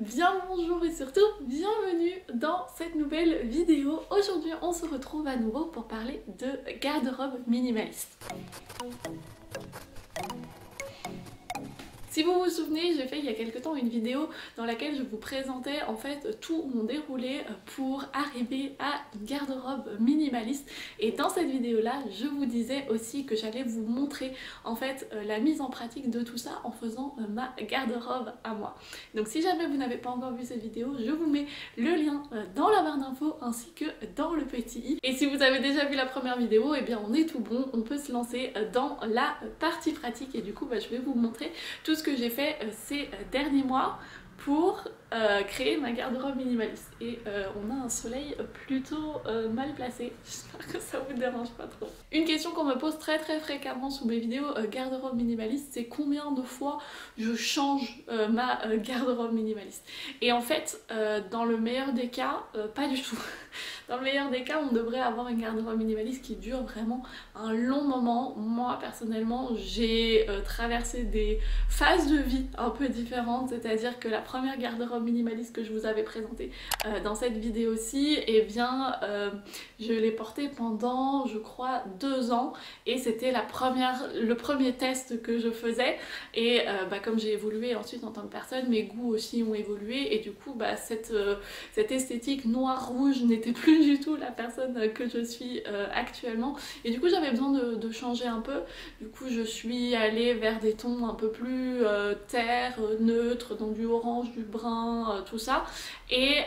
Bien bonjour et surtout bienvenue dans cette nouvelle vidéo. Aujourd'hui on se retrouve à nouveau pour parler de garde-robe minimaliste. Si vous vous souvenez, j'ai fait il y a quelques temps une vidéo dans laquelle je vous présentais en fait tout mon déroulé pour arriver à une garde-robe minimaliste. Et dans cette vidéo là, je vous disais aussi que j'allais vous montrer en fait la mise en pratique de tout ça en faisant ma garde-robe à moi. Donc si jamais vous n'avez pas encore vu cette vidéo, je vous mets le lien dans la barre d'infos ainsi que dans le petit i. Et si vous avez déjà vu la première vidéo, et bien on est tout bon, on peut se lancer dans la partie pratique. Et du coup je vais vous montrer tout ce que j'ai fait ces derniers mois pour créer ma garde-robe minimaliste. Et on a un soleil plutôt mal placé, j'espère que ça vous dérange pas trop. Une question qu'on me pose très fréquemment sous mes vidéos garde-robe minimaliste, c'est combien de fois je change ma garde-robe minimaliste. Et en fait, dans le meilleur des cas, pas du tout. Dans le meilleur des cas, on devrait avoir une garde-robe minimaliste qui dure vraiment un long moment. Moi personnellement, j'ai traversé des phases de vie un peu différentes, c'est-à-dire que la première garde-robe minimaliste que je vous avais présentée dans cette vidéo-ci, eh bien je l'ai portée pendant je crois 2 ans et c'était le premier test que je faisais et comme j'ai évolué ensuite en tant que personne, mes goûts aussi ont évolué et du coup cette esthétique noir-rouge n'était plus du tout la personne que je suis actuellement et du coup j'avais besoin de changer un peu. Du coup je suis allée vers des tons un peu plus terre, neutre, donc du orange, du brun, tout ça. Et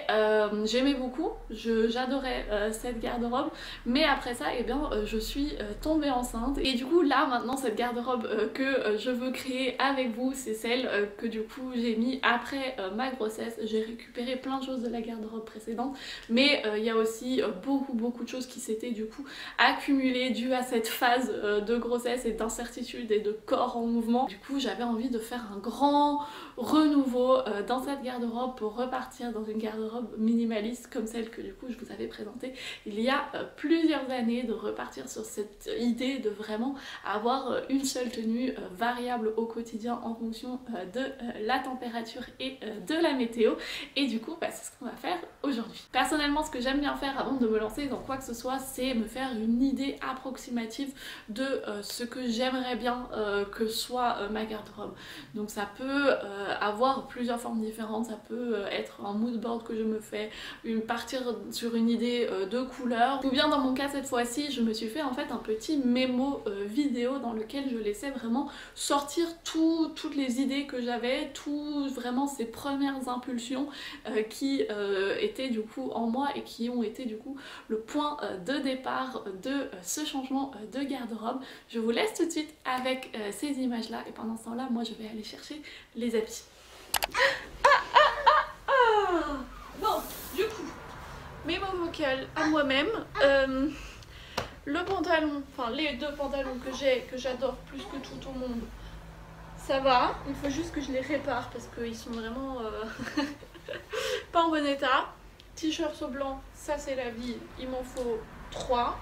j'aimais beaucoup, j'adorais cette garde-robe. Mais après ça, eh bien, je suis tombée enceinte. Et du coup là maintenant cette garde-robe que je veux créer avec vous, c'est celle que du coup j'ai mis après ma grossesse. J'ai récupéré plein de choses de la garde-robe précédente. Mais il y a aussi beaucoup de choses qui s'étaient du coup accumulées dues à cette phase de grossesse et d'incertitude et de corps en mouvement. Du coup j'avais envie de faire un grand renouveau dans cette garde-robe pour repartir dans une garde-robe minimaliste comme celle que du coup je vous avais présentée il y a plusieurs années, de repartir sur cette idée de vraiment avoir une seule tenue variable au quotidien en fonction de la température et de la météo. Et du coup c'est ce qu'on va faire aujourd'hui. Personnellement, ce que j'aime bien faire avant de me lancer dans quoi que ce soit, c'est me faire une idée approximative de ce que j'aimerais bien que soit ma garde-robe. Donc ça peut avoir plusieurs formes différentes, ça peut être un mood board que je me fais, partir sur une idée de couleur, ou bien dans mon cas cette fois-ci je me suis fait en fait un petit mémo vidéo dans lequel je laissais vraiment sortir toutes les idées que j'avais, vraiment ces premières impulsions qui étaient du coup en moi et qui ont été du coup le point de départ de ce changement de garde-robe. Je vous laisse tout de suite avec ces images là et pendant ce temps là moi je vais aller chercher les habits. Bon, du coup, mémo vocal à moi-même. Le pantalon, enfin les 2 pantalons que j'ai, que j'adore plus que tout au monde, ça va. Il faut juste que je les répare parce qu'ils sont vraiment pas en bon état. T-shirt au blanc, ça c'est la vie, il m'en faut 3.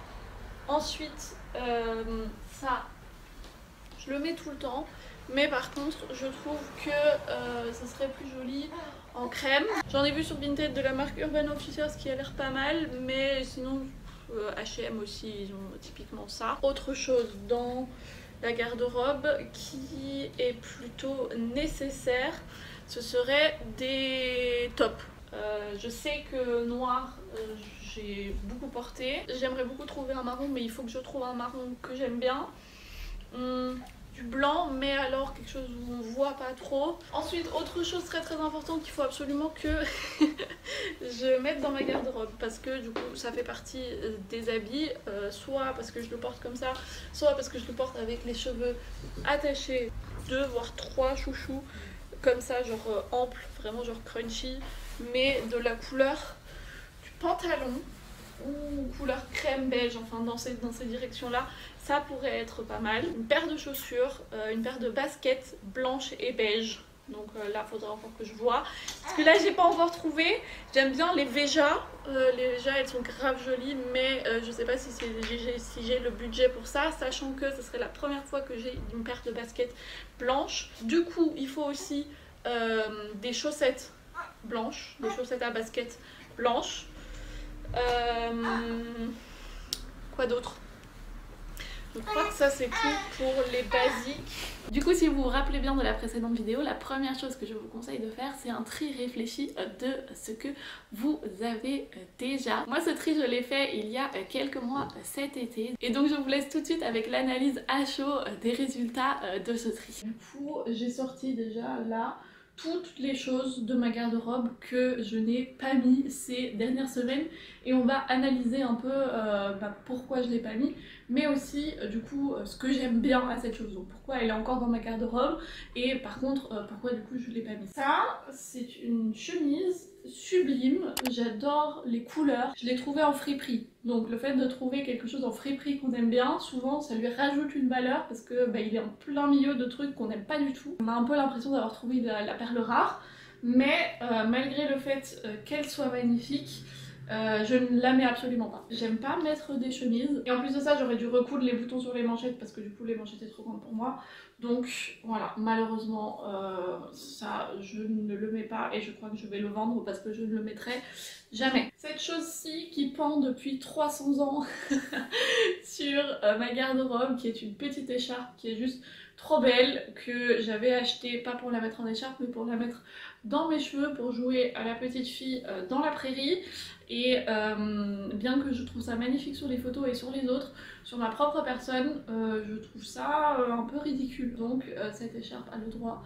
Ensuite, ça, je le mets tout le temps. Mais par contre, je trouve que ça serait plus joli en crème. J'en ai vu sur Vinted de la marque Urban Outfitters qui a l'air pas mal, mais sinon H&M aussi, ils ont typiquement ça. Autre chose dans la garde-robe qui est plutôt nécessaire, ce serait des tops. Je sais que noir, j'ai beaucoup porté. J'aimerais beaucoup trouver un marron, mais il faut que je trouve un marron que j'aime bien. Du blanc, mais alors quelque chose où on voit pas trop. Ensuite, autre chose très importante qu'il faut absolument que je mette dans ma garde-robe, parce que du coup ça fait partie des habits, soit parce que je le porte comme ça, soit parce que je le porte avec les cheveux attachés, 2 voire 3 chouchous comme ça, genre ample, vraiment genre crunchy, mais de la couleur du pantalon ou couleur crème beige, enfin dans ces directions là, ça pourrait être pas mal. Une paire de chaussures, une paire de baskets blanches et beige, donc là faudra encore que je vois, parce que là j'ai pas encore trouvé. J'aime bien les Veja, elles sont grave jolies, mais je sais pas si j'ai le budget pour ça, sachant que ce serait la première fois que j'ai une paire de baskets blanches. Du coup il faut aussi des chaussettes blanches, des chaussettes à basket blanches. Quoi d'autre? Je crois que ça c'est tout pour les basiques. Du coup, si vous vous rappelez bien de la précédente vidéo, la première chose que je vous conseille de faire, c'est un tri réfléchi de ce que vous avez déjà. Moi, ce tri, je l'ai fait il y a quelques mois cet été. Et donc, je vous laisse tout de suite avec l'analyse à chaud des résultats de ce tri. Du coup, j'ai sorti déjà là toutes les choses de ma garde-robe que je n'ai pas mis ces dernières semaines et on va analyser un peu pourquoi je l'ai pas mis, mais aussi du coup ce que j'aime bien à cette chose, donc pourquoi elle est encore dans ma garde-robe et par contre pourquoi du coup je l'ai pas mis. Ça c'est une chemise sublime, j'adore les couleurs, je l'ai trouvée en friperie, donc le fait de trouver quelque chose en friperie qu'on aime bien, souvent ça lui rajoute une valeur parce que il est en plein milieu de trucs qu'on n'aime pas du tout. On a un peu l'impression d'avoir trouvé la perle rare, mais malgré le fait qu'elle soit magnifique, je ne la mets absolument pas. J'aime pas mettre des chemises et en plus de ça j'aurais dû recoudre les boutons sur les manchettes parce que du coup les manchettes étaient trop grandes pour moi, donc voilà, malheureusement ça je ne le mets pas et je crois que je vais le vendre parce que je ne le mettrai jamais. Cette chose-ci qui pend depuis 300 ans sur ma garde-robe, qui est une petite écharpe qui est juste trop belle, que j'avais achetée pas pour la mettre en écharpe mais pour la mettre dans mes cheveux pour jouer à la petite fille dans la prairie. Et bien que je trouve ça magnifique sur les photos et sur les autres, sur ma propre personne, je trouve ça un peu ridicule. Donc cette écharpe a le droit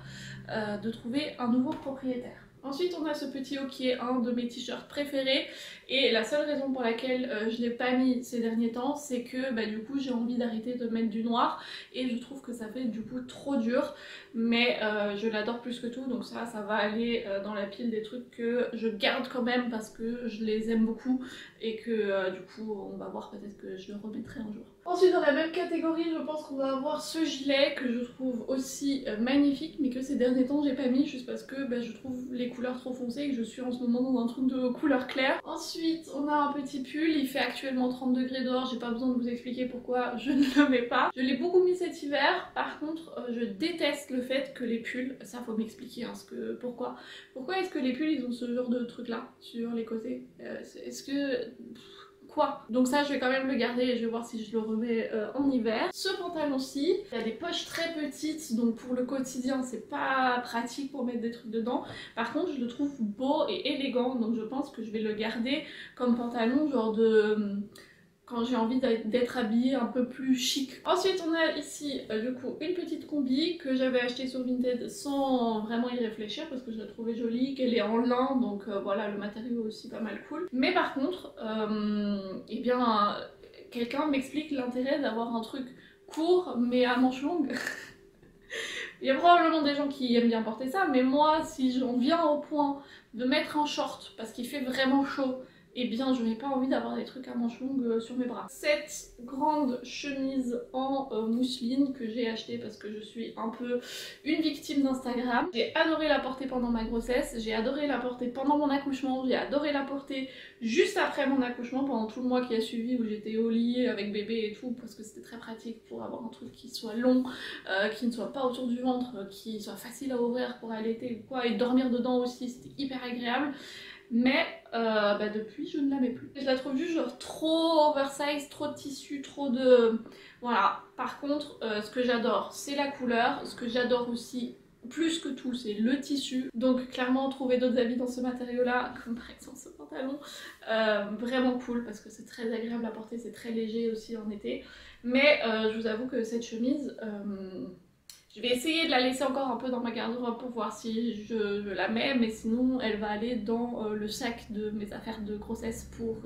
de trouver un nouveau propriétaire. Ensuite on a ce petit haut qui est un de mes t-shirts préférés et la seule raison pour laquelle je l'ai pas mis ces derniers temps, c'est que du coup j'ai envie d'arrêter de mettre du noir et je trouve que ça fait du coup trop dur, mais je l'adore plus que tout, donc ça va aller dans la pile des trucs que je garde quand même parce que je les aime beaucoup et que du coup on va voir, peut-être que je le remettrai un jour. Ensuite dans la même catégorie je pense qu'on va avoir ce gilet que je trouve aussi magnifique mais que ces derniers temps j'ai pas mis juste parce que je trouve les couleurs trop foncées et que je suis en ce moment dans un truc de couleur claire. Ensuite on a un petit pull, il fait actuellement 30 degrés dehors, j'ai pas besoin de vous expliquer pourquoi je ne le mets pas. Je l'ai beaucoup mis cet hiver, par contre je déteste le fait que les pulls, ça faut m'expliquer pourquoi est-ce que les pulls ils ont ce genre de truc là sur les côtés, est-ce que... quoi? Donc ça je vais quand même le garder et je vais voir si je le remets en hiver. Ce pantalon-ci, il y a des poches très petites donc pour le quotidien c'est pas pratique pour mettre des trucs dedans. Par contre je le trouve beau et élégant donc je pense que je vais le garder comme pantalon genre de... quand j'ai envie d'être habillée un peu plus chic. Ensuite on a ici du coup une petite combi que j'avais achetée sur Vinted sans vraiment y réfléchir parce que je la trouvais jolie, qu'elle est en lin donc voilà, le matériau est aussi pas mal cool. Mais par contre, eh bien quelqu'un m'explique l'intérêt d'avoir un truc court mais à manches longues. Il y a probablement des gens qui aiment bien porter ça, mais moi si j'en viens au point de mettre un short parce qu'il fait vraiment chaud, eh bien je n'ai pas envie d'avoir des trucs à manches longues sur mes bras. Cette grande chemise en mousseline que j'ai achetée parce que je suis un peu une victime d'Instagram. J'ai adoré la porter pendant ma grossesse, j'ai adoré la porter pendant mon accouchement, j'ai adoré la porter juste après mon accouchement pendant tout le mois qui a suivi où j'étais au lit avec bébé et tout parce que c'était très pratique pour avoir un truc qui soit long, qui ne soit pas autour du ventre, qui soit facile à ouvrir pour allaiter ou quoi, et dormir dedans aussi, c'était hyper agréable. Mais depuis je ne la mets plus. Je la trouve juste genre trop oversize, trop de tissu, trop de... Voilà. Par contre ce que j'adore c'est la couleur, ce que j'adore aussi plus que tout c'est le tissu. Donc clairement trouver d'autres habits dans ce matériau là, comme par exemple ce pantalon, vraiment cool parce que c'est très agréable à porter, c'est très léger aussi en été. Mais je vous avoue que cette chemise... je vais essayer de la laisser encore un peu dans ma garde-robe pour voir si je la mets, mais sinon elle va aller dans le sac de mes affaires de grossesse pour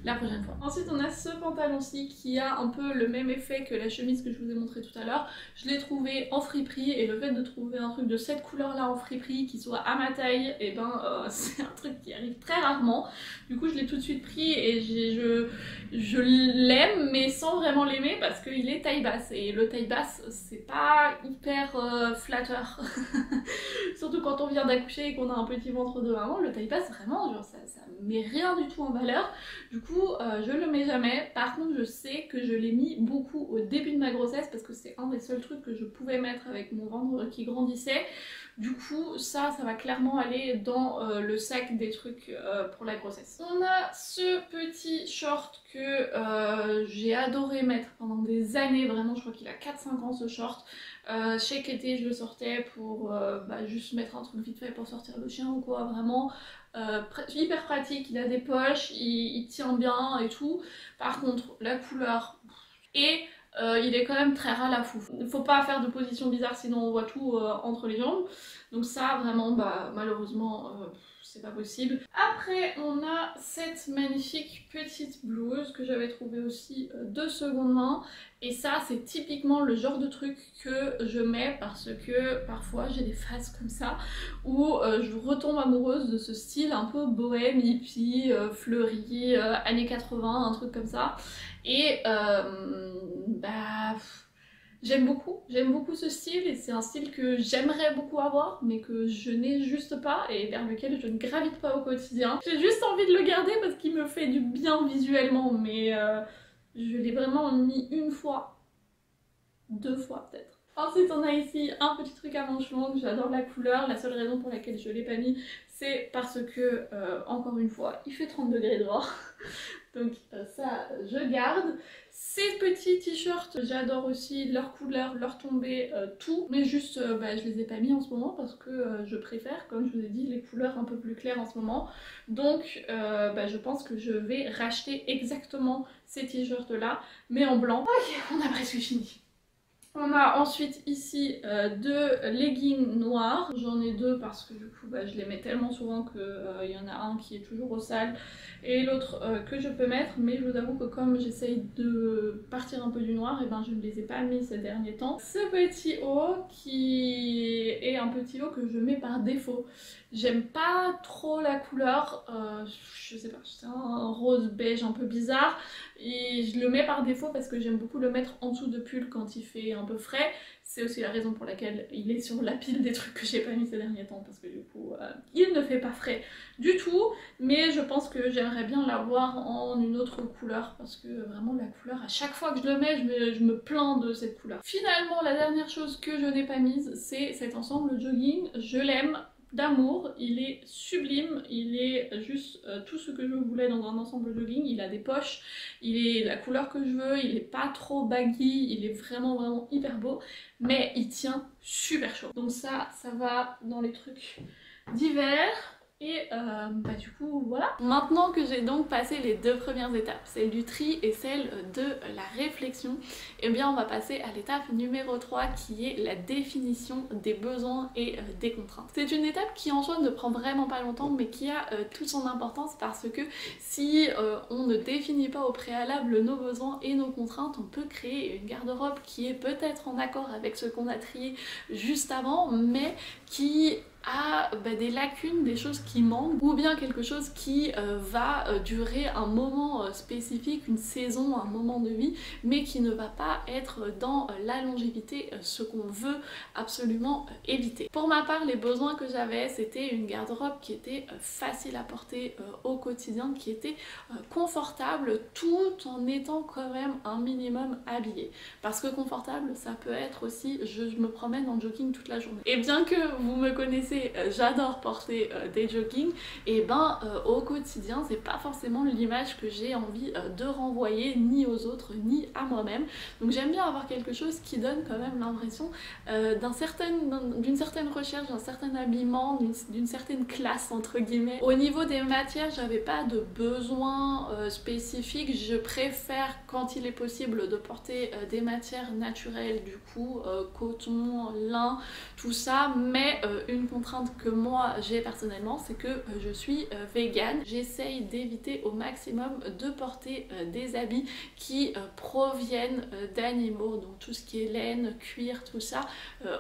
la prochaine fois. Ensuite on a ce pantalon-ci qui a un peu le même effet que la chemise que je vous ai montré tout à l'heure. Je l'ai trouvé en friperie et le fait de trouver un truc de cette couleur là en friperie qui soit à ma taille, et c'est un truc qui arrive très rarement. Du coup je l'ai tout de suite pris et je l'aime mais sans vraiment l'aimer parce qu'il est taille basse et le taille basse c'est pas hyper flatteur. Surtout quand on vient d'accoucher et qu'on a un petit ventre de maman, le taille basse vraiment genre ça met rien du tout en valeur. Du coup coup je le mets jamais. Par contre je sais que je l'ai mis beaucoup au début de ma grossesse parce que c'est un des seuls trucs que je pouvais mettre avec mon ventre qui grandissait. Du coup ça va clairement aller dans le sac des trucs pour la grossesse. On a ce petit short que j'ai adoré mettre pendant des années, vraiment je crois qu'il a 4-5 ans ce short. Chaque été je le sortais pour juste mettre un truc vite fait pour sortir le chien ou quoi, vraiment hyper pratique, il a des poches, il tient bien et tout. Par contre la couleur et il est quand même très ras la fouf. Il faut pas faire de position bizarre sinon on voit tout entre les jambes. Donc ça vraiment malheureusement c'est pas possible. Après on a cette magnifique petite blouse que j'avais trouvée aussi de seconde main. Et ça c'est typiquement le genre de truc que je mets parce que parfois j'ai des phases comme ça où je retombe amoureuse de ce style un peu bohème, hippie, fleuri, années 80, un truc comme ça. Et j'aime beaucoup ce style et c'est un style que j'aimerais beaucoup avoir mais que je n'ai juste pas et vers lequel je ne gravite pas au quotidien. J'ai juste envie de le garder parce qu'il me fait du bien visuellement mais je l'ai vraiment mis une fois, 2 fois peut-être. Ensuite on a ici un petit truc à manches longues, j'adore la couleur, la seule raison pour laquelle je l'ai pas mis c'est parce que, encore une fois, il fait 30 degrés dehors. Donc ça je garde. Ces petits t-shirts, j'adore aussi leur couleur, leur tombée, tout. Mais juste, je les ai pas mis en ce moment parce que je préfère, comme je vous ai dit, les couleurs un peu plus claires en ce moment. Donc je pense que je vais racheter exactement ces t-shirts là, mais en blanc. Ok, on a presque fini. On a ensuite ici 2 leggings noirs, j'en ai 2 parce que du coup je les mets tellement souvent qu'il y en a un qui est toujours au sale et l'autre que je peux mettre, mais je vous avoue que comme j'essaye de partir un peu du noir, et je ne les ai pas mis ces derniers temps. Ce petit haut qui est un petit haut que je mets par défaut. J'aime pas trop la couleur, je sais pas, c'est un rose beige un peu bizarre et je le mets par défaut parce que j'aime beaucoup le mettre en dessous de pull quand il fait un peu frais. C'est aussi la raison pour laquelle il est sur la pile des trucs que j'ai pas mis ces derniers temps parce que du coup il ne fait pas frais du tout, mais je pense que j'aimerais bien l'avoir en une autre couleur parce que vraiment la couleur, à chaque fois que je le mets je me plains de cette couleur. Finalement la dernière chose que je n'ai pas mise c'est cet ensemble jogging, je l'aime d'amour, il est sublime, il est juste tout ce que je voulais dans un ensemble jogging. Il a des poches, il est la couleur que je veux, il est pas trop baggy, il est vraiment hyper beau, mais il tient super chaud. Donc ça va dans les trucs d'hiver. Et du coup voilà. Maintenant que j'ai donc passé les 2 premières étapes, celle du tri et celle de la réflexion, et bien on va passer à l'étape numéro 3 qui est la définition des besoins et des contraintes. C'est une étape qui en soi ne prend vraiment pas longtemps mais qui a toute son importance parce que si on ne définit pas au préalable nos besoins et nos contraintes, on peut créer une garde-robe qui est peut-être en accord avec ce qu'on a trié juste avant mais qui a des lacunes, des choses qui manquent ou bien quelque chose qui va durer un moment spécifique, une saison, un moment de vie mais qui ne va pas être dans la longévité, ce qu'on veut absolument éviter. Pour ma part les besoins que j'avais c'était une garde-robe qui était facile à porter au quotidien, qui était confortable tout en étant quand même un minimum habillée. Parce que confortable ça peut être aussi je me promène en jogging toute la journée. Et bien que vous me connaissez, j'adore porter des joggings, et au quotidien c'est pas forcément l'image que j'ai envie de renvoyer ni aux autres ni à moi-même. Donc j'aime bien avoir quelque chose qui donne quand même l'impression d'une certaine recherche, d'un certain habillement, d'une certaine classe entre guillemets. Au niveau des matières j'avais pas de besoin spécifique, je préfère quand il est possible de porter des matières naturelles, du coup coton, lin, tout ça, mais une contrainte que moi j'ai personnellement c'est que je suis végane. J'essaye d'éviter au maximum de porter des habits qui proviennent d'animaux, donc tout ce qui est laine, cuir, tout ça,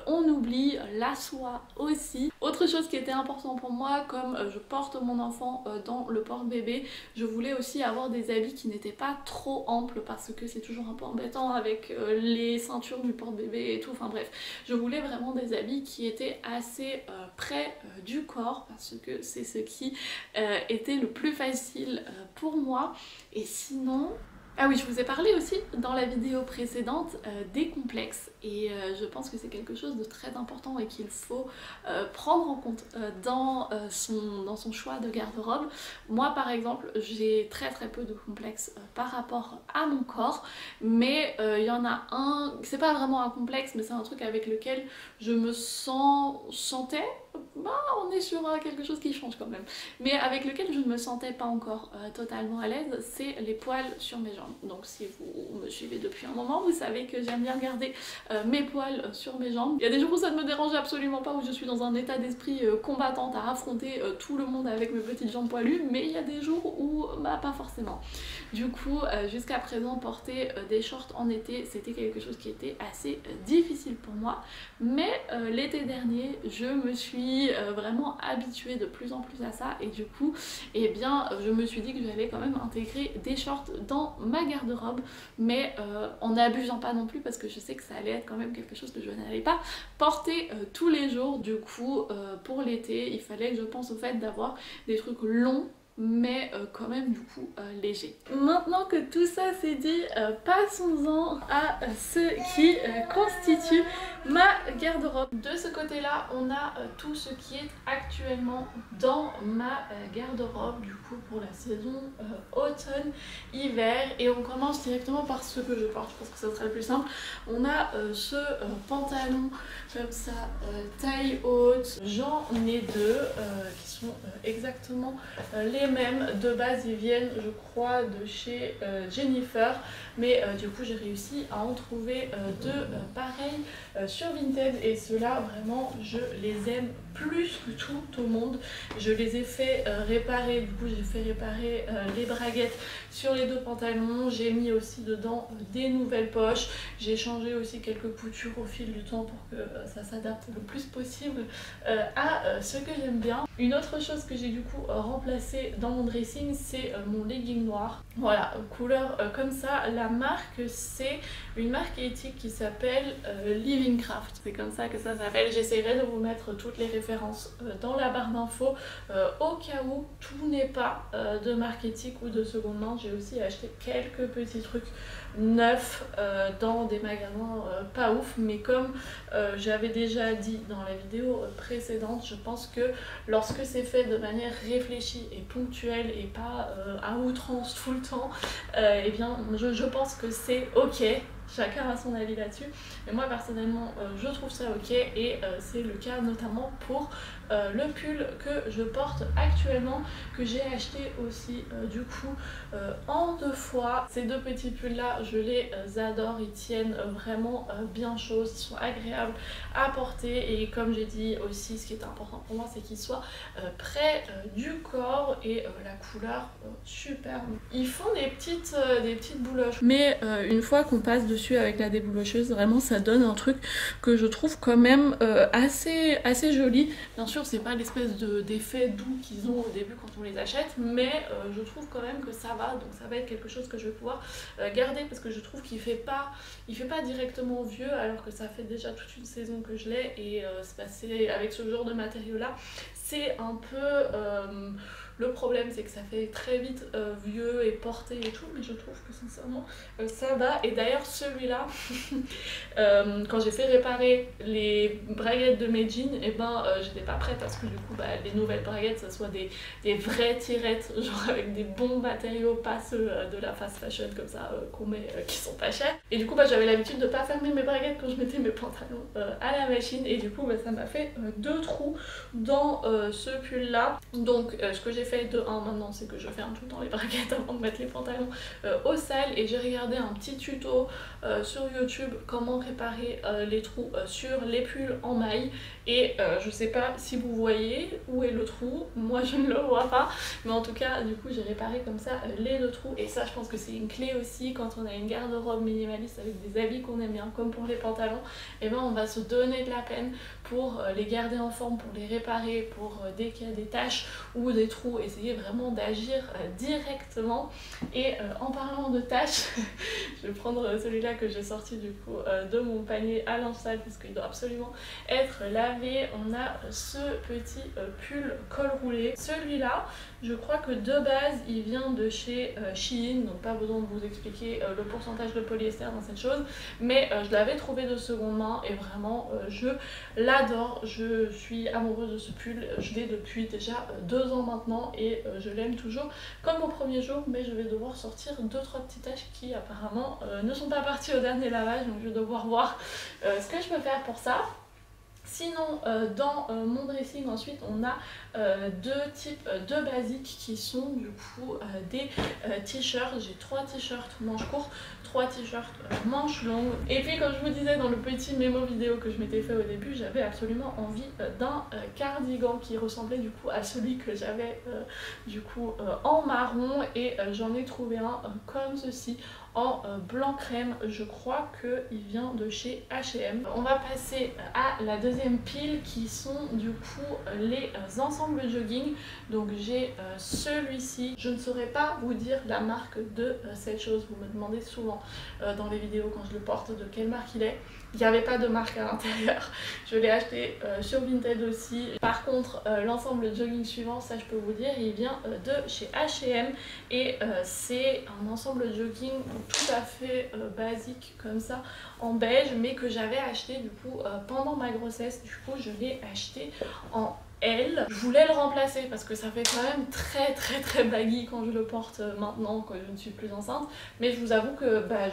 on oublie, la soie aussi. Autre chose qui était important pour moi, comme je porte mon enfant dans le porte-bébé, je voulais aussi avoir des habits qui n'étaient pas trop amples parce que c'est toujours un peu embêtant avec les ceintures du porte-bébé et tout, enfin bref, je voulais vraiment des habits qui étaient assez près du corps parce que c'est ce qui était le plus facile pour moi. Et sinon... Ah oui, je vous ai parlé aussi dans la vidéo précédente des complexes et je pense que c'est quelque chose de très important et qu'il faut prendre en compte dans son choix de garde-robe. Moi par exemple, j'ai très peu de complexes par rapport à mon corps, mais il y en a un, c'est pas vraiment un complexe, mais c'est un truc avec lequel je me sentais, bah on est sur quelque chose qui change quand même, mais avec lequel je ne me sentais pas encore totalement à l'aise, c'est les poils sur mes jambes. Donc si vous me suivez depuis un moment, vous savez que j'aime bien garder mes poils sur mes jambes. Il y a des jours où ça ne me dérange absolument pas, où je suis dans un état d'esprit combattante à affronter tout le monde avec mes petites jambes poilues, mais il y a des jours où bah pas forcément. Du coup jusqu'à présent porter des shorts en été c'était quelque chose qui était assez difficile pour moi, mais l'été dernier je me suis vraiment habituée de plus en plus à ça et du coup eh bien je me suis dit que j'allais quand même intégrer des shorts dans ma garde-robe, mais en n'abusant pas non plus parce que je sais que ça allait être quand même quelque chose que je n'allais pas porter tous les jours. Du coup pour l'été il fallait que je pense au fait d'avoir des trucs longs mais quand même du coup léger. Maintenant que tout ça c'est dit, passons-en à ce qui constitue ma garde-robe. De ce côté là on a tout ce qui est actuellement dans ma garde-robe du coup pour la saison automne-hiver, et on commence directement par ce que je porte, je pense que ça sera le plus simple. On a ce pantalon comme ça taille haute, j'en ai deux qui sont exactement les mêmes. De base ils viennent je crois de chez Jennifer, mais du coup j'ai réussi à en trouver deux pareils sur Vinted et ceux-là vraiment je les aime plus que tout au monde. Je les ai fait réparer, du coup j'ai fait réparer les braguettes sur les deux pantalons, j'ai mis aussi dedans des nouvelles poches, j'ai changé aussi quelques coutures au fil du temps pour que ça s'adapte le plus possible à ce que j'aime bien. Une autre chose que j'ai du coup remplacé dans mon dressing, c'est mon legging noir. Voilà, couleur comme ça. La marque, c'est une marque éthique qui s'appelle Living Craft. C'est comme ça que ça s'appelle. J'essaierai de vous mettre toutes les références dans la barre d'infos au cas où tout n'est pas de marque éthique ou de seconde main. J'ai aussi acheté quelques petits trucs neufs dans des magasins pas ouf, mais comme j'avais déjà dit dans la vidéo précédente, je pense que lorsque c'est fait de manière réfléchie et ponctuelle et pas à outrance tout le temps, eh bien je pense que c'est ok. Chacun a son avis là-dessus, mais moi personnellement je trouve ça ok, et c'est le cas notamment pour le pull que je porte actuellement, que j'ai acheté aussi du coup en 2 fois. Ces deux petits pulls là je les adore, ils tiennent vraiment bien chaud, ils sont agréables à porter, et comme j'ai dit aussi ce qui est important pour moi c'est qu'ils soient près du corps, et la couleur superbe. Ils font des petites bouloches, mais une fois qu'on passe dessus avec la déboulocheuse, vraiment ça donne un truc que je trouve quand même assez joli. Bien sûr c'est pas l'espèce d'effet doux qu'ils ont au début quand on les achète, mais je trouve quand même que ça va, donc ça va être quelque chose que je vais pouvoir garder parce que je trouve qu'il fait pas directement vieux, alors que ça fait déjà toute une saison que je l'ai, et c'est passé avec ce genre de matériau là, c'est un peu le problème, c'est que ça fait très vite vieux et porté et tout, mais je trouve que sincèrement ça va. Et d'ailleurs celui-là, quand j'ai fait réparer les braguettes de mes jeans, et ben j'étais pas prête parce que du coup les nouvelles braguettes ça soit des vraies tirettes, genre avec des bons matériaux, pas ceux de la fast fashion comme ça qu'on met qui sont pas chers. Et du coup j'avais l'habitude de pas fermer mes braguettes quand je mettais mes pantalons à la machine, et du coup ça m'a fait 2 trous dans ce pull là. Donc ce que j'ai fait de 1 maintenant, c'est que je ferme tout le temps les braguettes avant de mettre les pantalons au sale, et j'ai regardé un petit tuto sur YouTube comment réparer les trous sur les pulls en maille, et je sais pas si vous voyez où est le trou, moi je ne le vois pas, mais en tout cas du coup j'ai réparé comme ça les 2 trous, et ça je pense que c'est une clé aussi quand on a une garde-robe minimaliste avec des habits qu'on aime bien comme pour les pantalons, et ben on va se donner de la peine pour les garder en forme, pour les réparer, pour dès qu'il y a des taches ou des trous coup essayer vraiment d'agir directement. Et en parlant de tâches, je vais prendre celui-là que j'ai sorti du coup de mon panier à linge sale parce qu'il doit absolument être lavé. On a ce petit pull col roulé. Celui-là, je crois que de base il vient de chez Shein, donc pas besoin de vous expliquer le pourcentage de polyester dans cette chose, mais je l'avais trouvé de seconde main et vraiment je l'adore. Je suis amoureuse de ce pull, je l'ai depuis déjà 2 ans maintenant et je l'aime toujours comme au premier jour, mais je vais devoir sortir 2-3 petites taches qui apparemment ne sont pas parties au dernier lavage, donc je vais devoir voir ce que je peux faire pour ça. Sinon, dans mon dressing, ensuite, on a 2 types de basiques qui sont du coup des t-shirts. J'ai 3 t-shirts manches courtes, 3 t-shirts manches longues. Et puis, comme je vous disais dans le petit mémo vidéo que je m'étais fait au début, j'avais absolument envie d'un cardigan qui ressemblait du coup à celui que j'avais du coup en marron. Et j'en ai trouvé un comme ceci, en blanc crème. Je crois qu'il vient de chez H&M. On va passer à la deuxième pile qui sont du coup les ensembles jogging. Donc j'ai celui-ci. Je ne saurais pas vous dire la marque de cette chose. Vous me demandez souvent dans les vidéos quand je le porte de quelle marque il est. Il n'y avait pas de marque à l'intérieur. Je l'ai acheté sur Vinted aussi. Par contre, l'ensemble jogging suivant, ça je peux vous dire, il vient de chez H&M et c'est un ensemble jogging tout à fait basique comme ça en beige, mais que j'avais acheté du coup pendant ma grossesse. Du coup, je l'ai acheté en L. Je voulais le remplacer parce que ça fait quand même très baggy quand je le porte maintenant que je ne suis plus enceinte, mais je vous avoue que bah,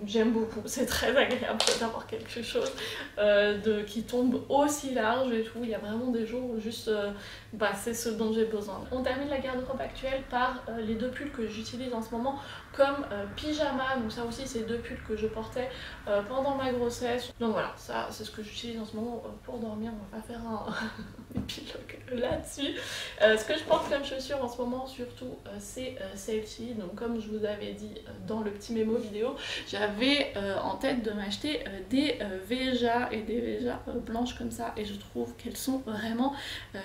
j'aime beaucoup. C'est très agréable d'avoir quelque chose qui tombe aussi large et tout. Il y a vraiment des jours où juste bah, c'est ce dont j'ai besoin. On termine la garde-robe actuelle par les 2 pulls que j'utilise en ce moment comme pyjama. Donc ça aussi c'est 2 pulls que je portais pendant ma grossesse. Donc voilà, ça c'est ce que j'utilise en ce moment pour dormir. On va pas faire un épilogue là-dessus. Ce que je porte comme chaussures en ce moment surtout c'est celle-ci. Donc comme je vous avais dit dans le petit mémo vidéo, j'avais en tête de m'acheter des Veja et des Veja blanches comme ça, et je trouve qu'elles sont vraiment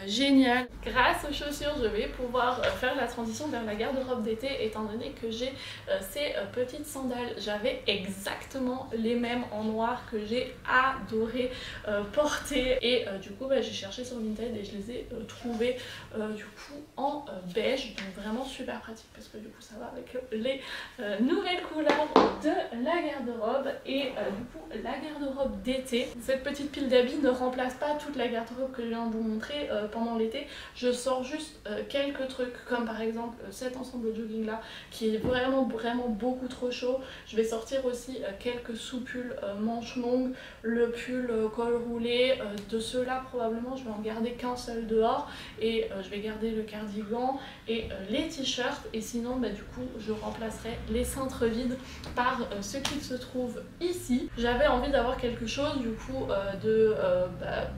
géniales. Grâce aux chaussures, je vais pouvoir faire la transition vers la garde-robe d'été, étant donné que j'ai ces petites sandales. J'avais exactement les mêmes en noir que j'ai adoré porter, et du coup bah, j'ai cherché sur Vinted et je les ai trouvées du coup en beige, donc vraiment super pratique parce que du coup ça va avec les nouvelles couleurs de la garde-robe. Et du coup la garde-robe d'été, cette petite pile d'habits ne remplace pas toute la garde-robe que je viens de vous montrer pendant l'été. Je sors juste quelques trucs comme par exemple cet ensemble jogging là qui est vraiment beaucoup trop chaud. Je vais sortir aussi quelques sous-pulls manches longues, le pull col roulé. De ceux-là probablement je vais en garder qu'un seul dehors, et je vais garder le cardigan et les t-shirts, et sinon bah, du coup je remplacerai les cintres vides par ce qui se trouve ici. J'avais envie d'avoir quelque chose du coup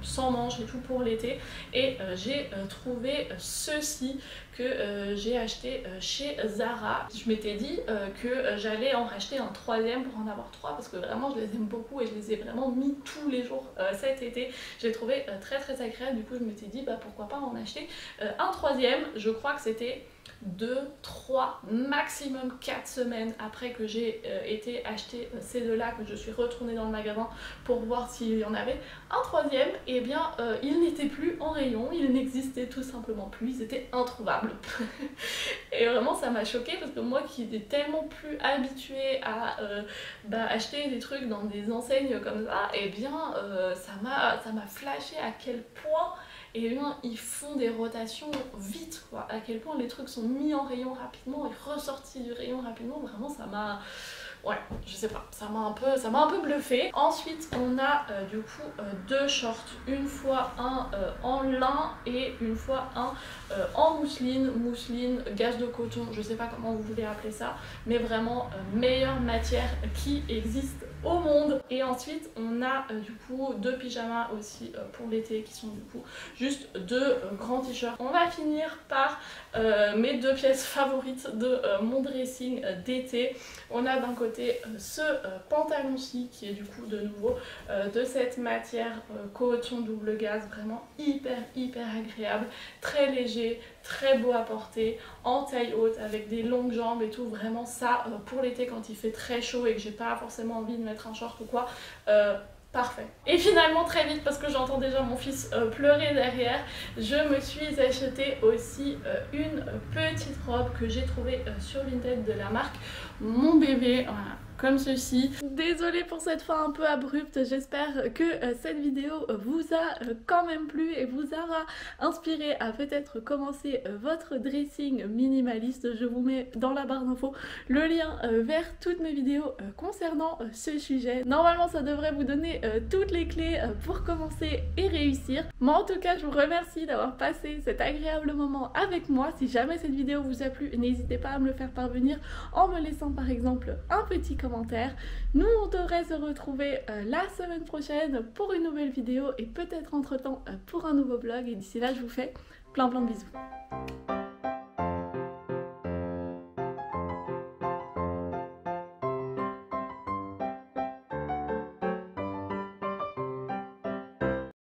sans manches et tout pour l'été, et j'ai trouvé ceci que j'ai acheté chez Zara. Je m'étais dit que j'allais en racheter un 3e pour en avoir 3 parce que vraiment je les aime beaucoup et je les ai vraiment mis tous les jours cet été. J'ai trouvé très agréable, du coup je m'étais dit bah pourquoi pas en acheter un 3e. Je crois que c'était 2, 3, maximum 4 semaines après que j'ai été acheter ces deux-là, que je suis retournée dans le magasin pour voir s'il y en avait un 3e. Et bien ils n'étaient plus en rayon, ils n'existaient tout simplement plus, ils étaient introuvables. Et vraiment ça m'a choquée parce que moi qui étais tellement plus habituée à acheter des trucs dans des enseignes comme ça, et bien ça m'a flashé à quel point et bien ils font des rotations vite quoi, à quel point les trucs sont mis en rayon rapidement et ressortis du rayon rapidement. Vraiment ça m'a... ouais, je sais pas, ça m'a un peu bluffé. Ensuite on a du coup 2 shorts, une fois un en lin et une fois un en mousseline, gaze de coton, je sais pas comment vous voulez appeler ça, mais vraiment meilleure matière qui existe au monde. Et ensuite on a du coup 2 pyjamas aussi pour l'été qui sont du coup juste 2 grands t-shirts. On va finir par mes 2 pièces favorites de mon dressing d'été. On a d'un côté ce pantalon-ci qui est du coup de nouveau de cette matière coton double gaze, vraiment hyper agréable, très léger, très beau à porter, en taille haute, avec des longues jambes et tout. Vraiment ça, pour l'été quand il fait très chaud et que j'ai pas forcément envie de mettre un short ou quoi, parfait. Et finalement très vite, parce que j'entends déjà mon fils pleurer derrière, je me suis acheté aussi une petite robe que j'ai trouvée sur Vinted de la marque Mon Bébé, voilà, comme ceci. Désolée pour cette fin un peu abrupte, j'espère que cette vidéo vous a quand même plu et vous aura inspiré à peut-être commencer votre dressing minimaliste. Je vous mets dans la barre d'infos le lien vers toutes mes vidéos concernant ce sujet. Normalement ça devrait vous donner toutes les clés pour commencer et réussir. Moi en tout cas je vous remercie d'avoir passé cet agréable moment avec moi. Si jamais cette vidéo vous a plu, n'hésitez pas à me le faire parvenir en me laissant par exemple un petit commentaire. Nous on devrait se retrouver la semaine prochaine pour une nouvelle vidéo et peut-être entre temps pour un nouveau vlog, et d'ici là je vous fais plein de bisous.